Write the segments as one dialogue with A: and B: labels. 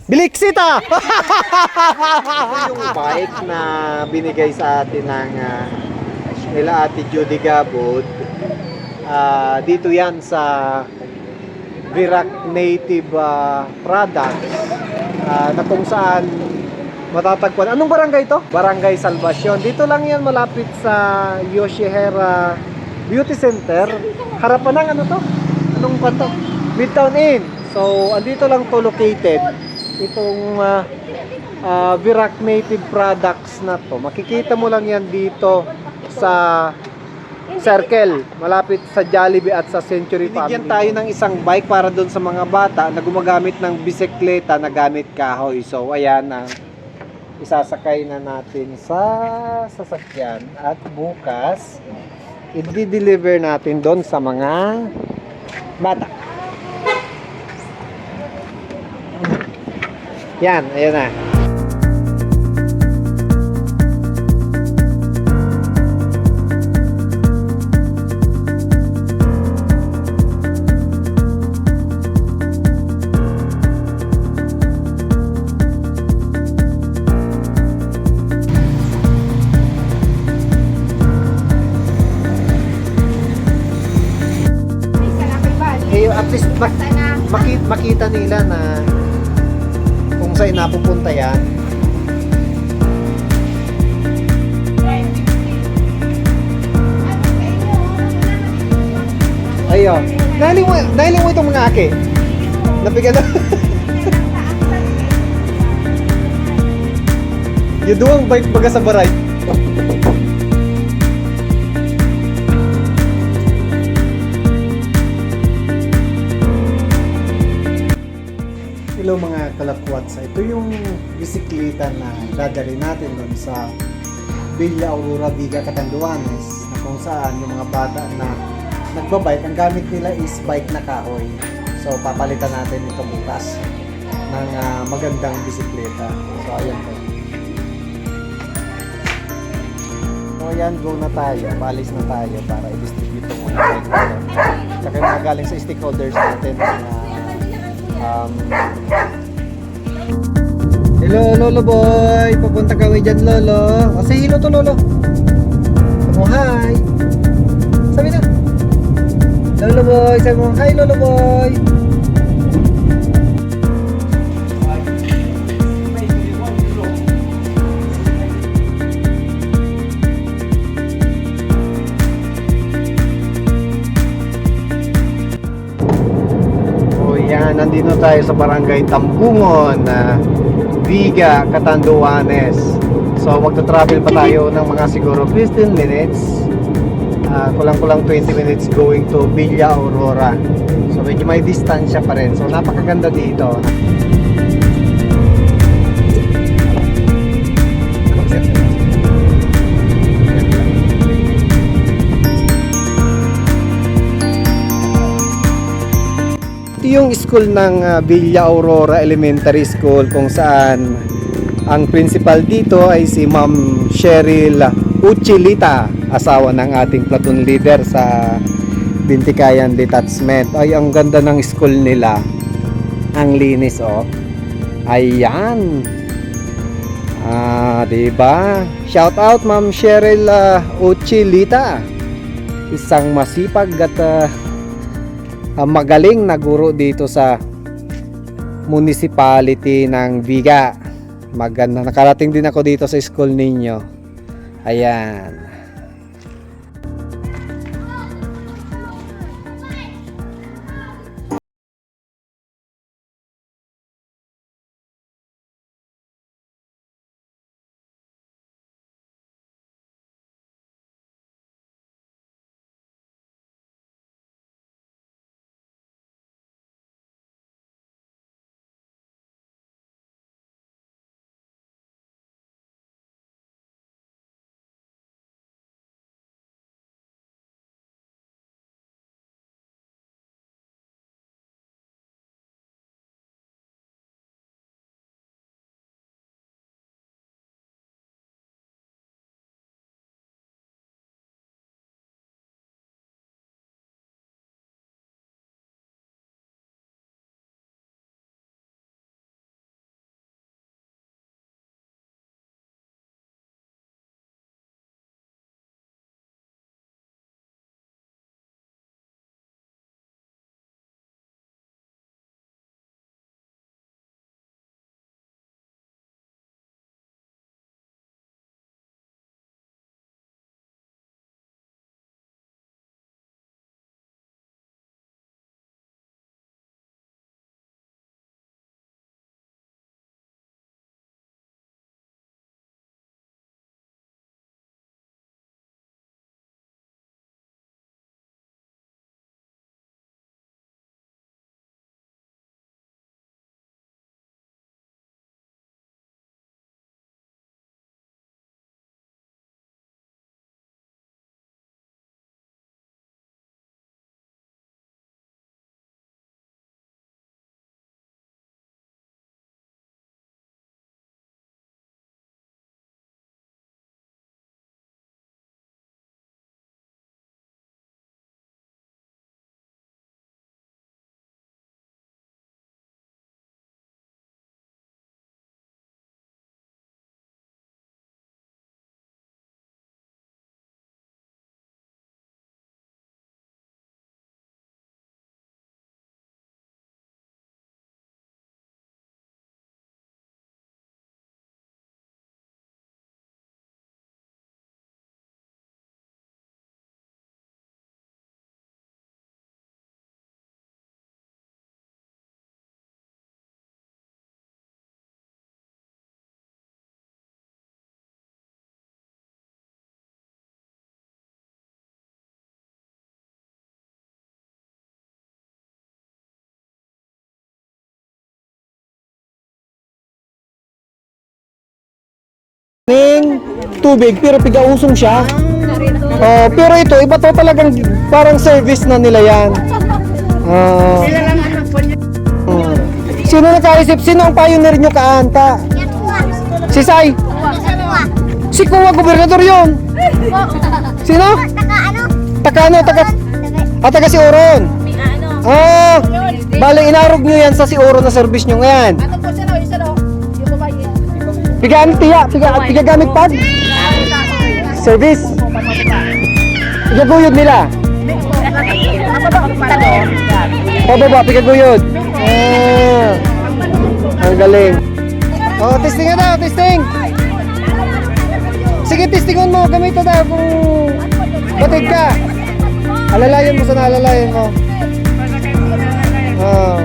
A: Biliksita! Yung bike na binigay sa atin ng nila Ate Judy Gabod. Dito yan sa Virac Native Products na kung saan matatagpuan. Anong barangay to? Barangay Salvacion. Dito lang yan malapit sa Yoshihara Beauty Center. Harapan ng ano to? Anong ba to? Midtown Inn. So, andito lang to located. Itong Virac Native Products na to. Makikita mo lang yan dito sa Circle, malapit sa Jollibee at sa Century Family. Binigyan tayo ng isang bike para doon sa mga bata na gumagamit ng bisikleta na gamit kahoy. So, ayan isasakay na natin sa sasakyan at bukas i-deliver natin doon sa mga bata. Yan, ayan na. At least makita nila na kung saan napupunta yan. Ayun. Nahiling mo itong mga ake. Napigan na. Yung duwang bike baga sa baray. Hello mga kalakwatsa, ito yung bisikleta na dadali natin doon sa Villa Aurora, Viga, Catanduanes, na kung saan yung mga bata na nagbabike, ang gamit nila is bike na kahoy. So papalitan natin ito bukas ng magandang bisikleta. So ayan po. So ayan, go na tayo, paalis na tayo para i-distribute itong mga bike na ito. Tsaka yung mga galing sa stakeholders natin hello Lolo boy, papunta kami dyan Lolo. O say hello to Lolo. Sabi mo hi. Sabi na Lolo boy, sabi mo hi Lolo boy. Nandito tayo sa Barangay Tambungon, Viga, Catanduanes. So magta-travel pa tayo ng mga siguro 15 minutes. Kulang-kulang 20 minutes going to Villa Aurora. So medyo may distansya pa rin. So napakaganda dito. Yung school ng Villa Aurora Elementary School kung saan ang principal dito ay si Ma'am Cheryl Uchilita, asawa ng ating platoon leader sa Bintikayan Detachment. Ay, ang ganda ng school nila, ang linis oh. Ayan, diba? Shout out Ma'am Cheryl Uchilita, isang masipag at magaling na guro dito sa municipality ng Viga. Maganda, nakarating din ako dito sa school ninyo. Ayan. Ning tubig pero pigausong siya. Oh, pero ito iba to talagang parang service na nila yan. Ah. Sino nakaisip? Sino ang pioneer nyo kaanta? Si Sai? Si Kuwa, gobernador yun. Sino? Taga si Oron. Ah, bale inarog nyo yan sa si Oron na service nyo ngayon. Piga gamit pad? Service? Pigaguyod nila? Pababa, pigaguyod. Ah, ang galing. Oh, testing na daw, testing. Sige, testingon mo, gamitin daw kung batid ka. Alalayan mo, sana alalayan mo. Oh.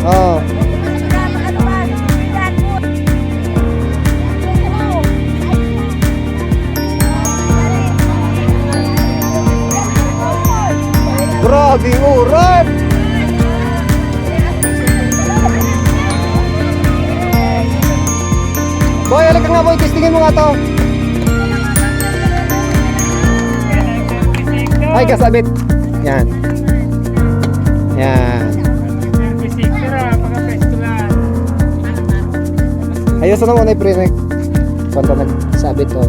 A: Oh. Grabe uran. Boy, halika nga boy, testingin mo nga to. Ay, kasabit. Yan. Yan. Ayos na naman ay pre. Kwanta nagsabit to.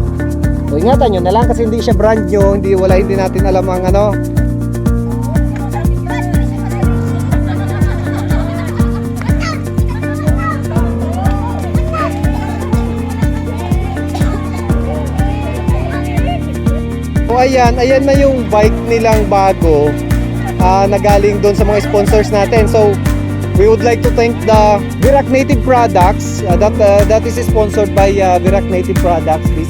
A: O ingatan nyo na lang kasi hindi siya brand new. Hindi natin alam ang ano. So ayan na yung bike nilang bago na galing doon sa mga sponsors natin. So we would like to thank the Virac Native Products that is sponsored by Virac Native Products, this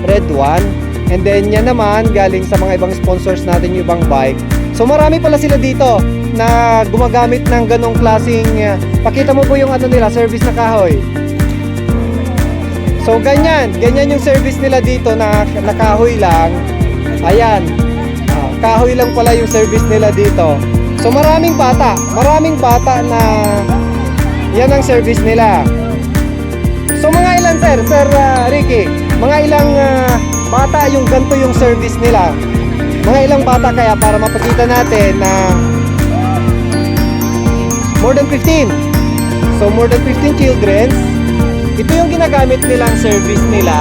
A: red one. And then yan naman galing sa mga ibang sponsors natin yung ibang bike. So marami pala sila dito na gumagamit ng ganong klaseng pakita mo po yung ano nila, service na kahoy. So ganyan yung service nila dito na kahoy lang. Ayan, kahoy lang pala yung service nila dito. So maraming bata na yan ang service nila. So mga ilan Sir Ricky, mga ilang bata yung ganito yung service nila? Mga ilang bata kaya para mapakita natin na more than 15. So more than 15 children. Ito yung ginagamit nilang service nila.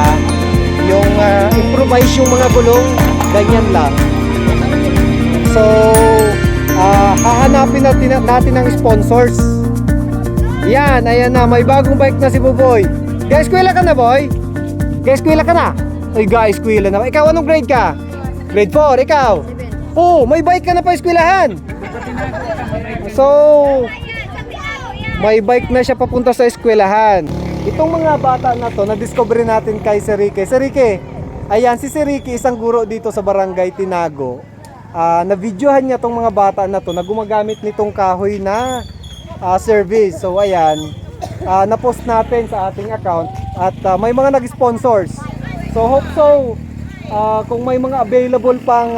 A: Yung improvise yung mga gulong, ganyan lang. So hahanapin natin ng sponsors. Yan, ayan na, may bagong bike na si Buboy. Guys, eskwela ka na boy? Guys, eskwela ka na? Ay guys, eskwela na. Ikaw anong grade ka? Grade 4, ikaw? Oh, may bike ka na pa eskwelahan. So may bike na siya papunta sa eskwelahan. Itong mga bata na to, na-discover natin kay Sir Ricky. Sir Ricky, ayan, si Sir Ricky, isang guro dito sa Barangay Tinago. Na-videohan niya tong mga bata na to na gumagamit nitong kahoy na service. So ayan, na-post natin sa ating account at may mga nag-sponsors. So hope so, kung may mga available pang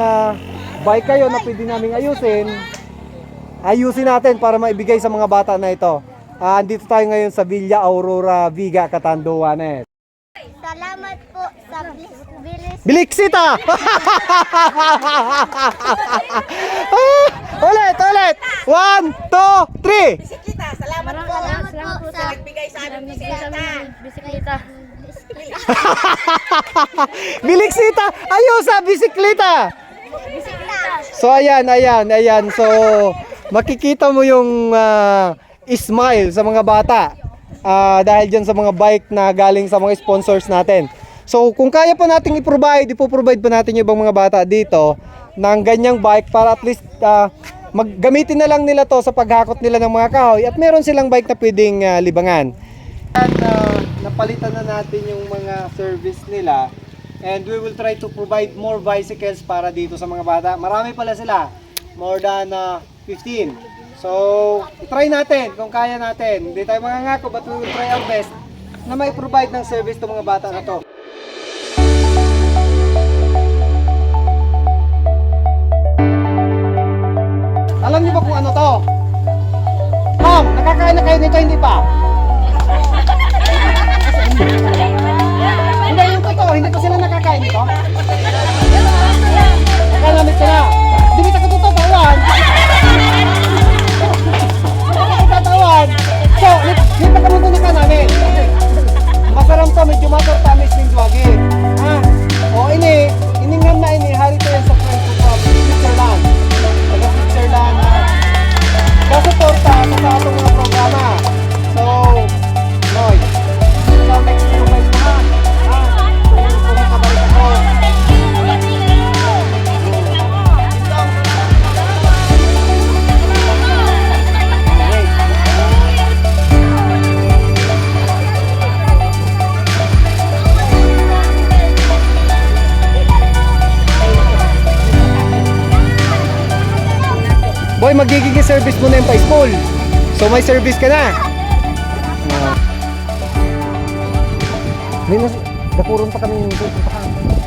A: bike kayo na pwede naming ayusin natin para maibigay sa mga bata na ito. Andito tayo ngayon sa Villa Aurora, Viga, Catanduanes.
B: Salamat po sa
A: Biliksita! Ulit! 1, 2, 3!
C: Bisikleta, salamat po sa nagbigay sa aming bisikleta.
A: Biliksita! Ayos sa bisikleta! So ayan. So makikita mo yung smile sa mga bata dahil dyan sa mga bike na galing sa mga sponsors natin. So kung kaya pa nating ipoprovide pa natin yung ibang mga bata dito ng ganyang bike para at least maggamitin na lang nila to sa paghakot nila ng mga kahoy at meron silang bike na pwedeng libangan. Napalitan na natin yung mga service nila and we will try to provide more bicycles para dito sa mga bata. Marami pala sila, more than 15. So, try natin kung kaya natin. Hindi tayo mangangako but we will try our best na may provide ng service to mga bata na to. Alam niyo ba kung ano to? Ma'am, nakakain na kayo nito, hindi pa? Boy, magiging service mo na yung pa-school. So may service ka na. May dakuron pa kami yung puntahan.